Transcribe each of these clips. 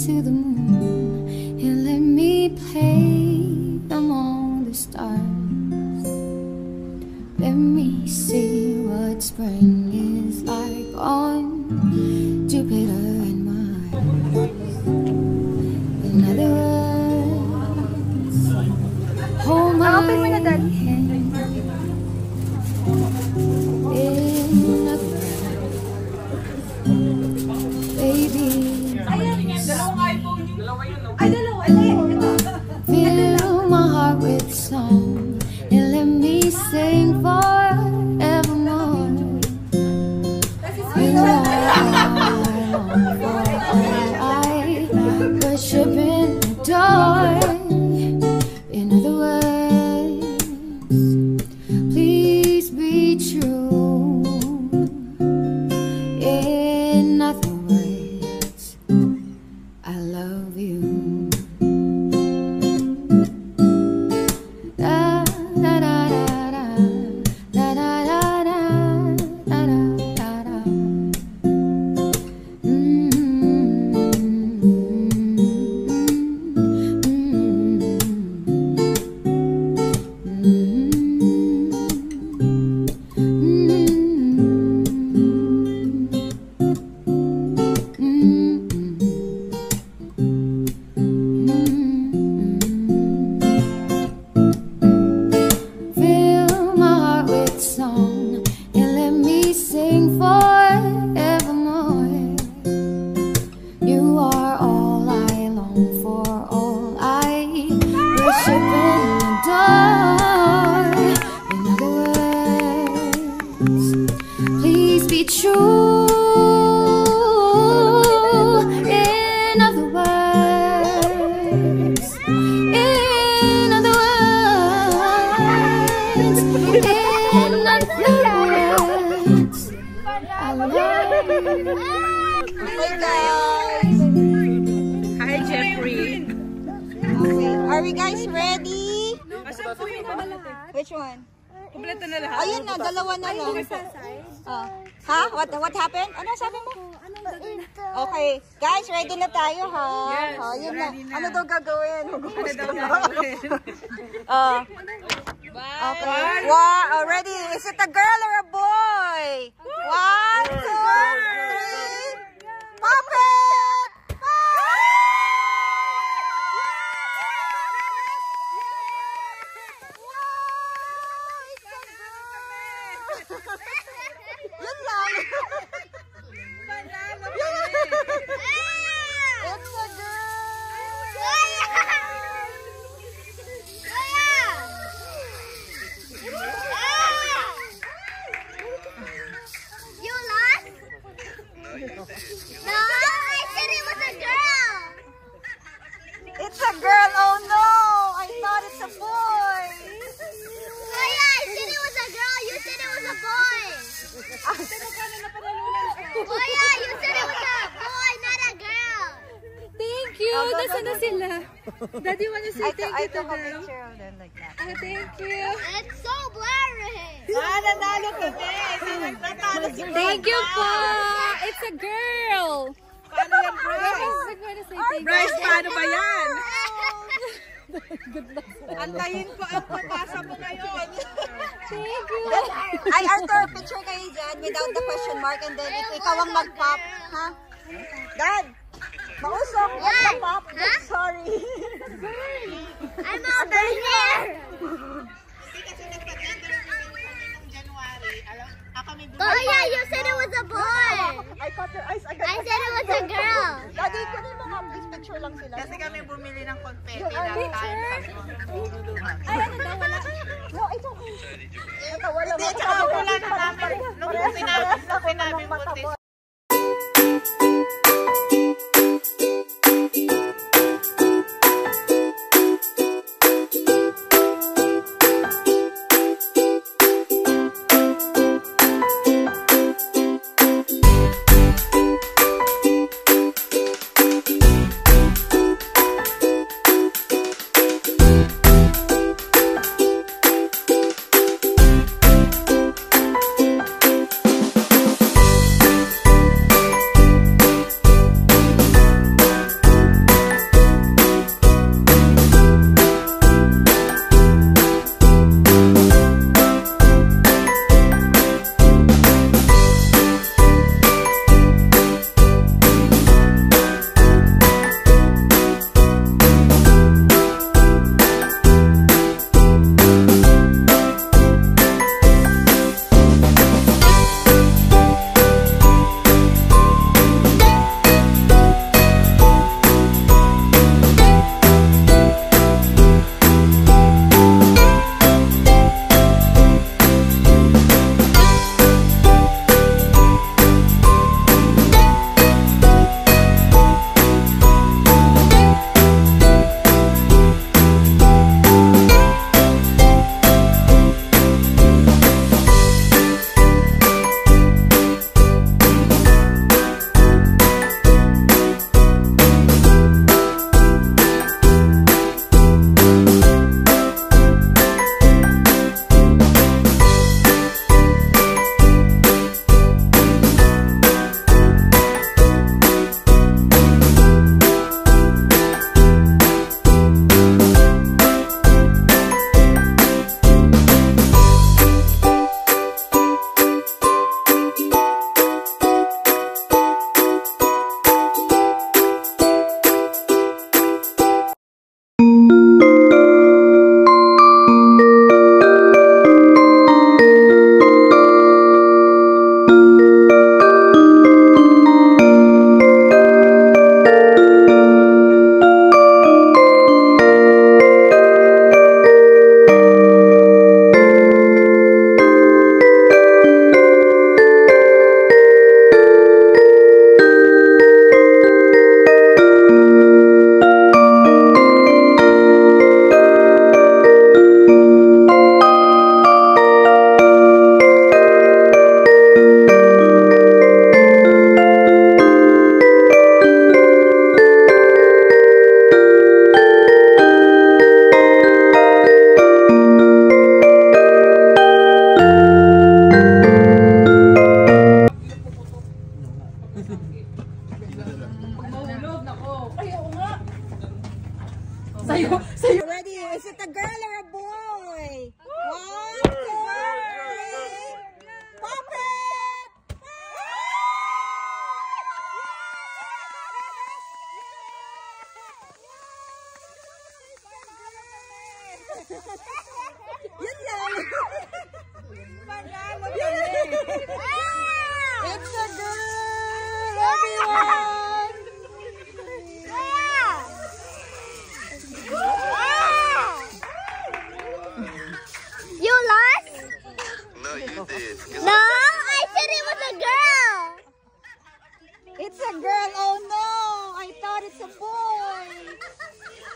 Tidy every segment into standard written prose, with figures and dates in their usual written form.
to the moon and let me play among the stars. Let me see what spring is like on Jupiter and Mars. In other words, hold my hand. In other words, baby, fill my heart with song and let me sing forevermore. You are all I worship and adore. In other words, please be true. In other words, I love you. Hi guys! Hi Jeffrey! Okay. Are we guys ready? Which one? Kompleto na lahat. Ayun na, dalawa na lang. Ha? What happened? Ano sabi mo? Okay. Guys, ready na tayo ha? Yes, Yun na. ready na. Ano daw gagawin? Ano daw gagawin? Okay. Wow, ready? Is it a girl or a boy? 1, 2, 3. Pop it! Yun lang. It's a You lost? No, I said it was a girl. It's a girl, oh no! I thought it's a boy! Oh yeah, I said it was a girl, you said it was a boy. Oh yeah, you said it was a boy, not a girl. Thank you! Nasaan na sila? Daddy, wanna say thank you to took a them? picture of them like that. Thank you! It's so blurry. Nanalo kami! Natalo si Thank you po! It's a girl! Paano yan, Bryce? Bryce, paano ba yan? Antayin ko ang pagpasa mo ngayon. Thank you! Ay, Arthur, picture kayo dyan without the question mark and then if ikaw ang mag-pop. Ha? Dad! Mausok! What's the pop? Huh? Sorry. I'm over here. Oh yeah, you said it was a boy. I caught your eyes agad. I said it was a girl. Daddy, kunin mo nga, please picture lang sila. Kasi kami bumili ng confetti Ay, lang tayo. Ay, ano daw, wala? No, it's okay. Ito, wala. Hindi, tsaka wala na namin. Nung sinabi mo, Ready? Is it a girl or a boy? 1, 2, 3. Pop it! Yun lang. It's a girl, everyone. You lost? No, you did. No, I said it was a girl. It's a girl. Oh no! I thought it's a boy.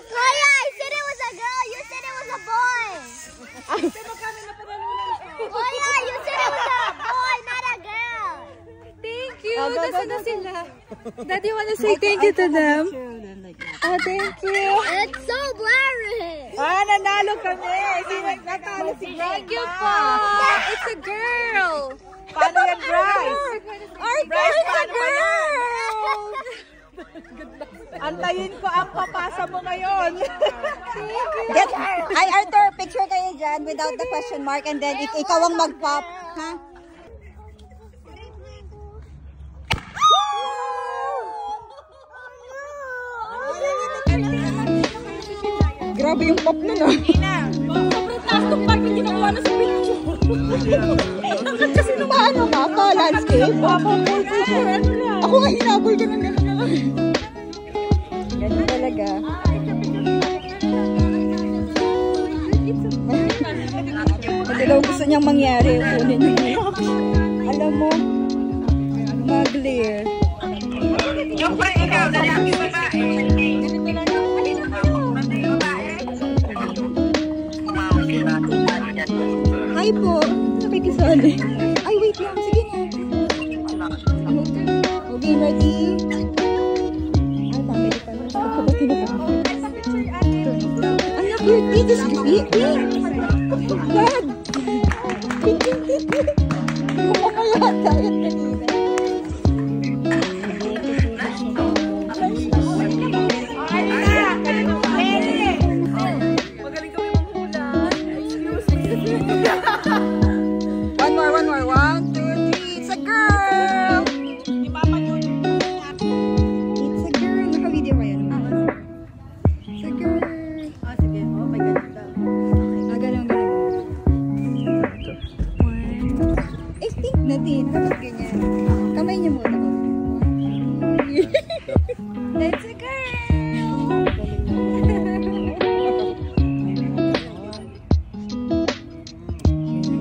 Kuya, I said it was a girl. You said it was a boy. Kuya, you said it was a boy, not a girl. Thank you. Nasaan na sila? Daddy, wanna say thank you to them? Oh, thank you. It's so blurry. Nanalo kami. Natalo si Thank you po. It's a girl. Paano yan, Bryce? Bryce, paano ba yan? Antayin ko ang papasa mo ngayon. Ay, Arthur, picture kayo dyan without the question mark and then ikaw ang mag-pop. Ha? Grabe yung pop na no. Sobrang taas ng park na ginawa na sa picture. Kasi paano ka? Landscape? Ako nga hinabol ka ng gano'n na lang. Ganun talaga. Ito daw gusto niyang mangyari. Kunin niyo. Alam mo, mag-clear. Yung pa ikaw, lalaki babae. Hi po. Nakikisali. Ay, wait lang. Sige na. Okay, ready? Ay, family pa na. Anak, your teeth is pink. Dad! Pink. Kumakaya tayo kanina. One more. 1, 2, 3. It's a girl! It's a girl. Naka-video ba yan? It's a girl. Sige. Oh, may ganun daw. Ganun. I think na din. Kapag ganyan. Kamay niya muna. It's a girl!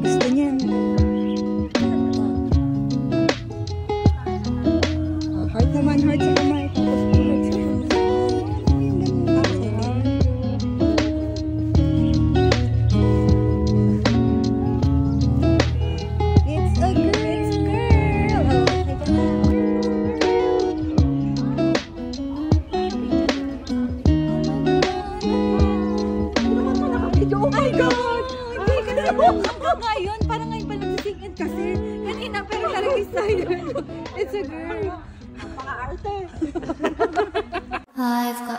Gusto niya. Heart naman, heart sa kamay. It's a girl! Oh my God! Hindi kasi ngayon, parang ngayon pa nagsisingin kasi. Kanina, pero talagang excited. It's a girl. Napaka-arte. I've got